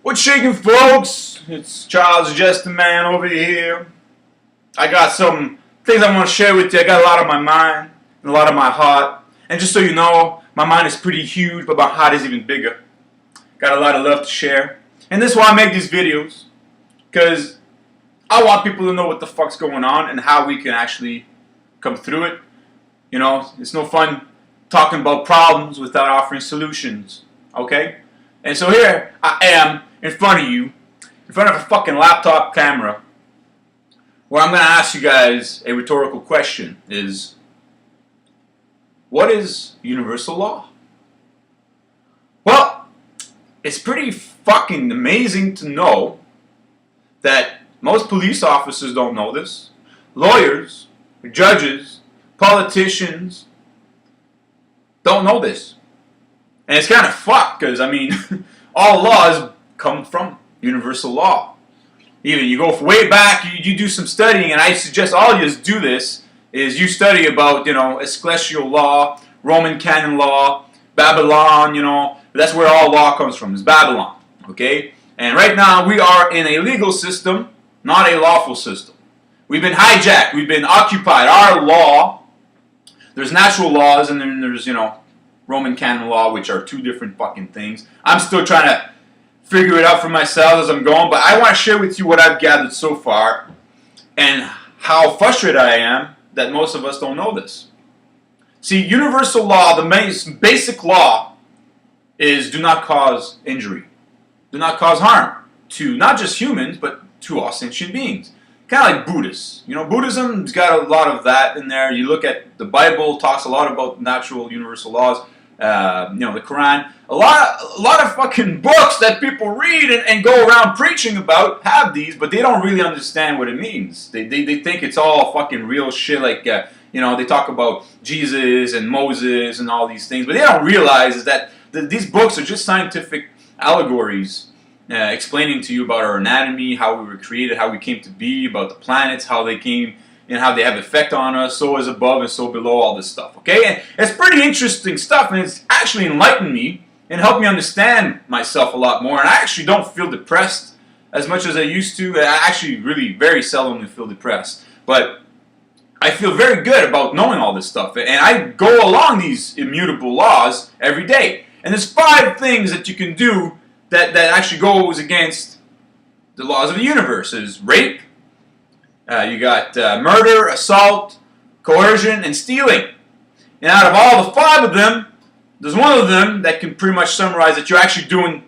What's shaking, folks? It's Charles, just a man over here. I got some things I want to share with you. I got a lot on my mind and a lot on my heart. And just so you know, my mind is pretty huge, but my heart is even bigger. Got a lot of love to share. And this is why I make these videos. Because I want people to know what the fuck's going on and how we can actually come through it. You know, it's no fun talking about problems without offering solutions. Okay? And so here I am in front of you, in front of a fucking laptop camera, where I'm going to ask you guys a rhetorical question is, what is universal law? Well, it's pretty fucking amazing to know that most police officers don't know this. Lawyers, judges, politicians don't know this. And it's kind of fucked because, I mean, all laws come from universal law. Even you go way back, you do some studying, and I suggest all you do this, is you study about, you know, ecclesial law, Roman canon law, Babylon, you know, that's where all law comes from, is Babylon, okay? And right now we are in a legal system, not a lawful system. We've been hijacked, we've been occupied. Our law, there's natural laws, and then there's, you know, Roman canon law, which are two different fucking things. I'm still trying to figure it out for myself as I'm going, but I want to share with you what I've gathered so far and how frustrated I am that most of us don't know this. See, universal law, the basic law is do not cause injury. Do not cause harm to not just humans, but to all sentient beings. Kind of like Buddhists. You know, Buddhism's got a lot of that in there. You look at the Bible, talks a lot about natural universal laws. You know, the Quran. A lot of fucking books that people read and go around preaching about have these, but they don't really understand what it means. They think it's all fucking real shit, like, you know, they talk about Jesus and Moses and all these things, but they don't realize is that these books are just scientific allegories explaining to you about our anatomy, how we were created, how we came to be, about the planets, how they came, and how they have effect on us, so is above and so below, all this stuff, okay? And it's pretty interesting stuff, and it's actually enlightened me and helped me understand myself a lot more, and I actually don't feel depressed as much as I used to. I actually really very seldomly feel depressed, but I feel very good about knowing all this stuff, and I go along these immutable laws every day. And there's 5 things that you can do that actually goes against the laws of the universe. Is rape, you got murder, assault, coercion, and stealing. And out of all the 5 of them, there's one of them that can pretty much summarize that you're actually doing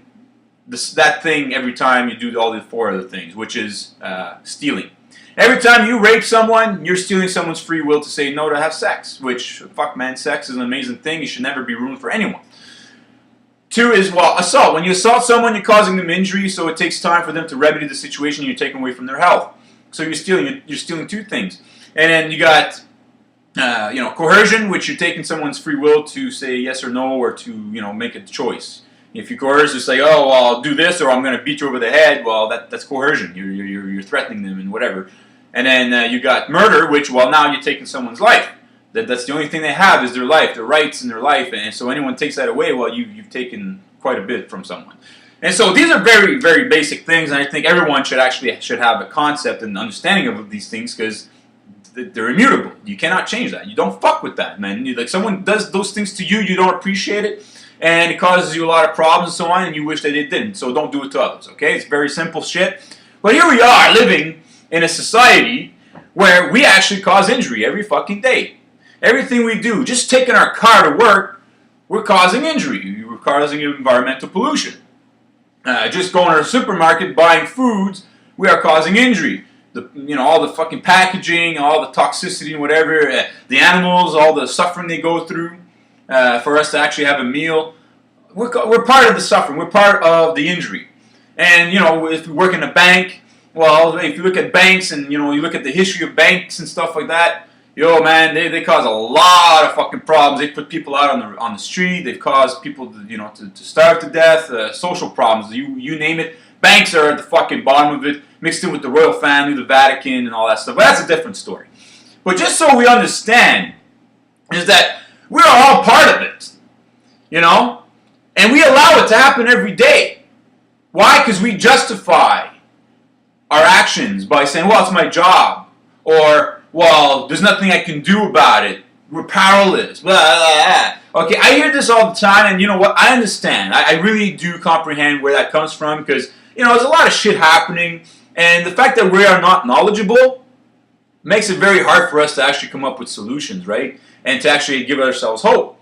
that thing every time you do all the 4 other things, which is stealing. Every time you rape someone, you're stealing someone's free will to say no to have sex, which, fuck man, sex is an amazing thing. It should never be ruined for anyone. 2 is, well, assault. When you assault someone, you're causing them injury, so it takes time for them to remedy the situation, and you're taking away from their health. So you're stealing 2 things. And then you got, you know, coercion, which you're taking someone's free will to say yes or no, or to, you know, make a choice. If you coerce to say, oh, well, I'll do this, or I'm going to beat you over the head, well, that's coercion. You're threatening them and whatever. And then you got murder, which, well, now you're taking someone's life. That's the only thing they have is their life, their rights and their life. And so anyone takes that away, well, you've taken quite a bit from someone. And so these are very, very basic things, and I think everyone should have a concept and understanding of these things because they're immutable. You cannot change that. You don't fuck with that, man. Like someone does those things to you, you don't appreciate it, and it causes you a lot of problems and so on, and you wish that it didn't. So don't do it to others, okay? It's very simple shit. But here we are living in a society where we actually cause injury every fucking day. Everything we do, just taking our car to work, we're causing injury. We're causing environmental pollution. Just going to the supermarket, buying foods, we are causing injury. You know, all the fucking packaging, all the toxicity and whatever, the animals, all the suffering they go through for us to actually have a meal. We're part of the suffering. We're part of the injury. And, you know, if we work in a bank, well, if you look at banks and, you know, you look at the history of banks and stuff like that, yo, man, they cause a lot of fucking problems. They put people out on the street. They've caused people, to, you know, to starve to death. Social problems. You name it. Banks are at the fucking bottom of it, mixed in with the royal family, the Vatican, and all that stuff. But that's a different story. But just so we understand, is that we're all part of it, you know, and we allow it to happen every day. Why? Because we justify our actions by saying, well, it's my job. Or, well, there's nothing I can do about it. We're powerless. Blah, blah, blah. Okay, I hear this all the time, and you know what? I understand. I really do comprehend where that comes from because, there's a lot of shit happening, and the fact that we are not knowledgeable makes it very hard for us to actually come up with solutions, right? And to actually give ourselves hope.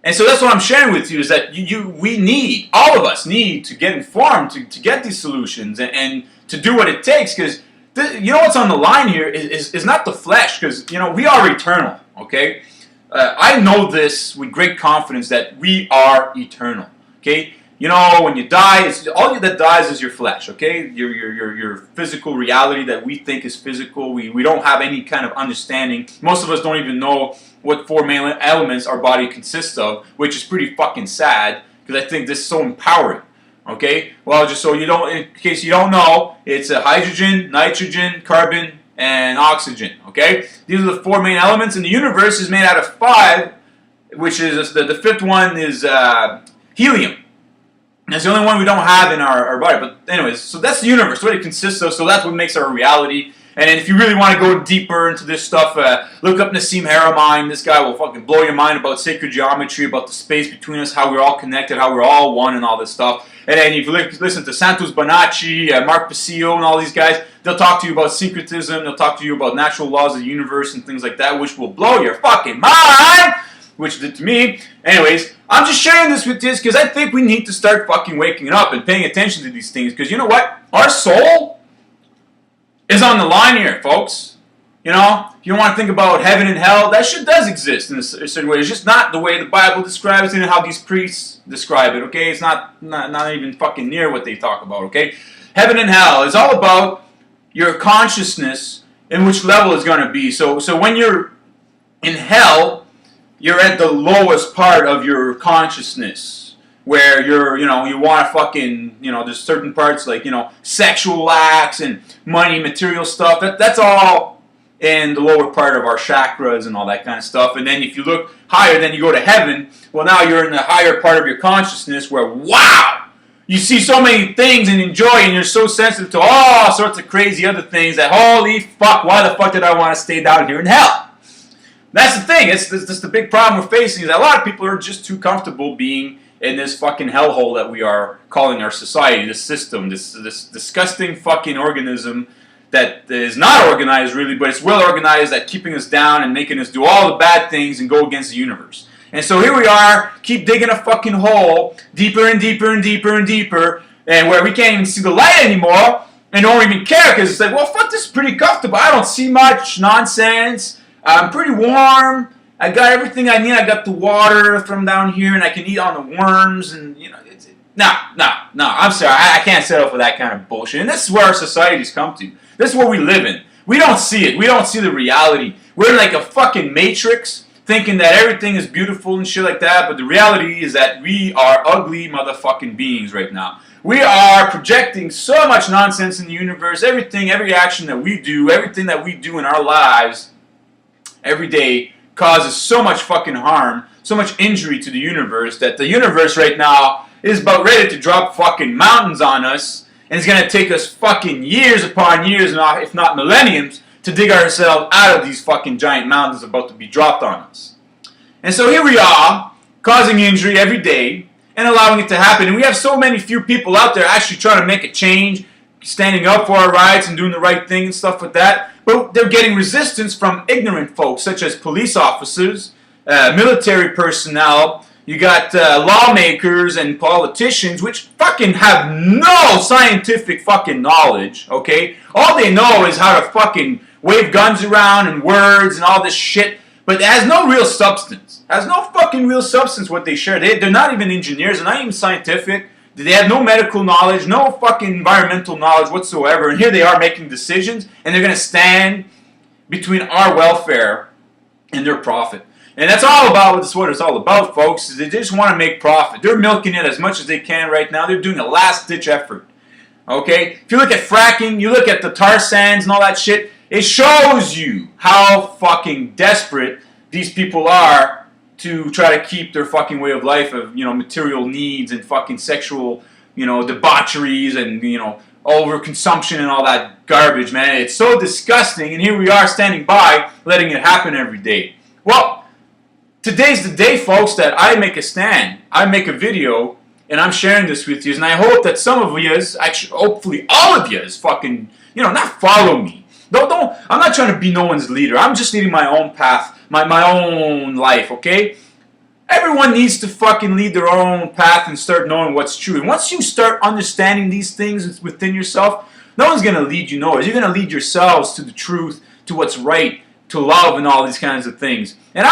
And so that's what I'm sharing with you is that we need, all of us need to get informed to get these solutions and to do what it takes because what's on the line here is not the flesh because, we are eternal, okay? I know this with great confidence that we are eternal, okay? When you die, all that dies is your flesh, okay? Your physical reality that we think is physical. We don't have any kind of understanding. Most of us don't even know what 4 main elements our body consists of, which is pretty fucking sad because I think this is so empowering, okay? Well, just so in case you don't know, it's hydrogen, nitrogen, carbon, and oxygen, okay? These are the 4 main elements, and the universe is made out of 5, which is, the 5th one is helium. That's the only one we don't have in our body. But anyways, so that's the universe, what it consists of. So that's what makes our reality. And if you really want to go deeper into this stuff, look up Nassim Haramein. This guy will fucking blow your mind about sacred geometry, about the space between us, how we're all connected, how we're all one, and all this stuff. And then if you listen to Santos Bonacci, Mark Passio, and all these guys, they'll talk to you about syncretism. They'll talk to you about natural laws of the universe and things like that, which will blow your fucking mind. Which did to me. Anyways, I'm just sharing this with you because I think we need to start fucking waking up and paying attention to these things. Because you know what? Our soul is on the line here, folks. If you want to think about heaven and hell, that shit does exist in a certain way. It's just not the way the Bible describes it and how these priests describe it, okay? It's not even fucking near what they talk about, okay? Heaven and hell is all about your consciousness and which level it's going to be. So when you're in hell, you're at the lowest part of your consciousness where you want to fucking, there's certain parts like, sexual acts and money, material stuff. That's all in the lower part of our chakras and all that kind of stuff. And then if you look higher, then you go to heaven. Well, now you're in the higher part of your consciousness where, wow, you see so many things and enjoy and you're so sensitive to all sorts of crazy other things that, holy fuck, why the fuck did I want to stay down here in hell? That's the thing. It's the big problem we're facing is that a lot of people are just too comfortable being in this fucking hellhole that we are calling our society, this system, this disgusting fucking organism that is not organized really, but it's well organized at keeping us down and making us do all the bad things and go against the universe. And so here we are, keep digging a fucking hole deeper and deeper and deeper and deeper, and where we can't even see the light anymore and don't even care because it's like, well, fuck, this is pretty comfortable. I don't see much nonsense. I'm pretty warm. I got everything I need. I got the water from down here, and I can eat on the worms. And no. I'm sorry. I can't settle for that kind of bullshit. And this is where our society's come to. This is where we live in. We don't see it. We don't see the reality. We're like a fucking matrix, thinking that everything is beautiful and shit like that. But the reality is that we are ugly motherfucking beings right now. We are projecting so much nonsense in the universe. Everything, every action that we do, everything that we do in our lives every day causes so much fucking harm, so much injury to the universe that the universe right now is about ready to drop fucking mountains on us, and it's going to take us fucking years upon years, if not millenniums, to dig ourselves out of these fucking giant mountains about to be dropped on us. And so here we are, causing injury every day, and allowing it to happen, and we have so many few people out there actually trying to make a change, standing up for our rights and doing the right thing and stuff like that. But they're getting resistance from ignorant folks, such as police officers, military personnel. You got lawmakers and politicians, which fucking have no scientific fucking knowledge, okay? All they know is how to fucking wave guns around and words and all this shit, but it has no real substance. It has no fucking real substance what they share. They're not even engineers, they're not even scientific. They have no medical knowledge, no fucking environmental knowledge whatsoever, and here they are making decisions, and they're going to stand between our welfare and their profit. And that's all about what it's all about, folks, is they just want to make profit. They're milking it as much as they can right now. They're doing a last-ditch effort. Okay? If you look at fracking, you look at the tar sands and all that shit, it shows you how fucking desperate these people are to try to keep their fucking way of life of, material needs and fucking sexual, debaucheries and, overconsumption and all that garbage, man. It's so disgusting, and here we are standing by, letting it happen every day. Well, today's the day, folks, that I make a stand. I make a video, and I'm sharing this with you, and I hope that some of you, actually, hopefully all of you, fucking, not follow me. Don't. I'm not trying to be no one's leader. I'm just leading my own path, my own life, okay? Everyone needs to fucking lead their own path and start knowing what's true. And once you start understanding these things within yourself, no one's going to lead you nowhere. You're going to lead yourselves to the truth, to what's right, to love and all these kinds of things. And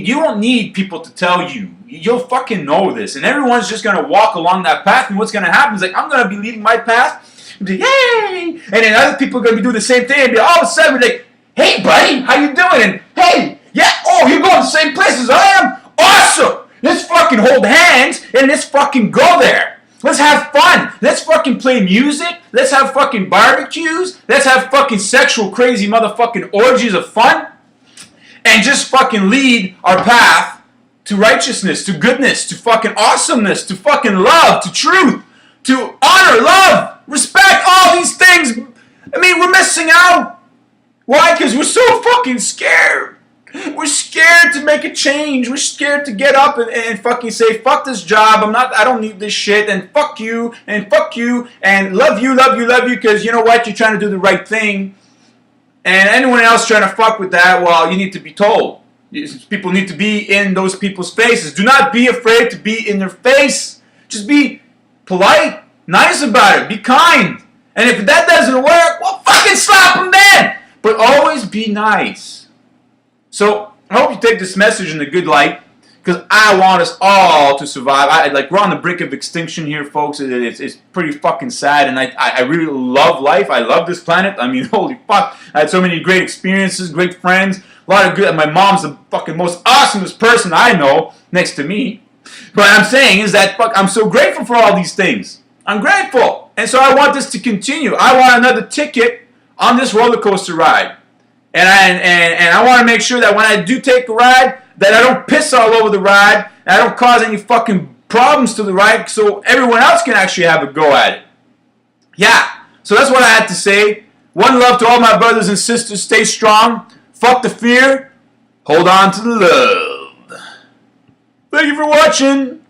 you won't need people to tell you. You'll fucking know this. And everyone's just going to walk along that path. And what's going to happen is, like, I'm going to be leading my path. And be, yay! And then other people are going to be doing the same thing. And be all of a sudden, be like, hey, buddy, how you doing? And, hey, yeah, oh, you're going the same place as I am? Awesome! Let's fucking hold hands and let's fucking go there. Let's have fun. Let's fucking play music. Let's have fucking barbecues. Let's have fucking sexual crazy motherfucking orgies of fun. And just fucking lead our path to righteousness, to goodness, to fucking awesomeness, to fucking love, to truth, to honor, love, respect, all these things. I mean, we're missing out. Why? Because we're so fucking scared. We're scared to make a change. We're scared to get up and fucking say, fuck this job, I don't need this shit, and fuck you, and love you, because you know what, you're trying to do the right thing. And anyone else trying to fuck with that, well, you need to be told. People need to be in those people's faces. Do not be afraid to be in their face. Just be polite, nice about it, be kind. And if that doesn't work, well, fucking slap them then. But always be nice. So, I hope you take this message in a good light, because I want us all to survive. We're on the brink of extinction here, folks. It's pretty fucking sad, and I really love life. I love this planet. I mean, holy fuck. I had so many great experiences, great friends, a lot of good. My mom's the fucking most awesomest person I know, next to me. But what I'm saying is that, I'm so grateful for all these things. I'm grateful. And so I want this to continue. I want another ticket on this roller coaster ride. And I want to make sure that when I do take a ride, that I don't piss all over the ride, and I don't cause any fucking problems to the ride, so everyone else can actually have a go at it. Yeah, so that's what I had to say. One love to all my brothers and sisters. Stay strong. Fuck the fear. Hold on to the love. Thank you for watching.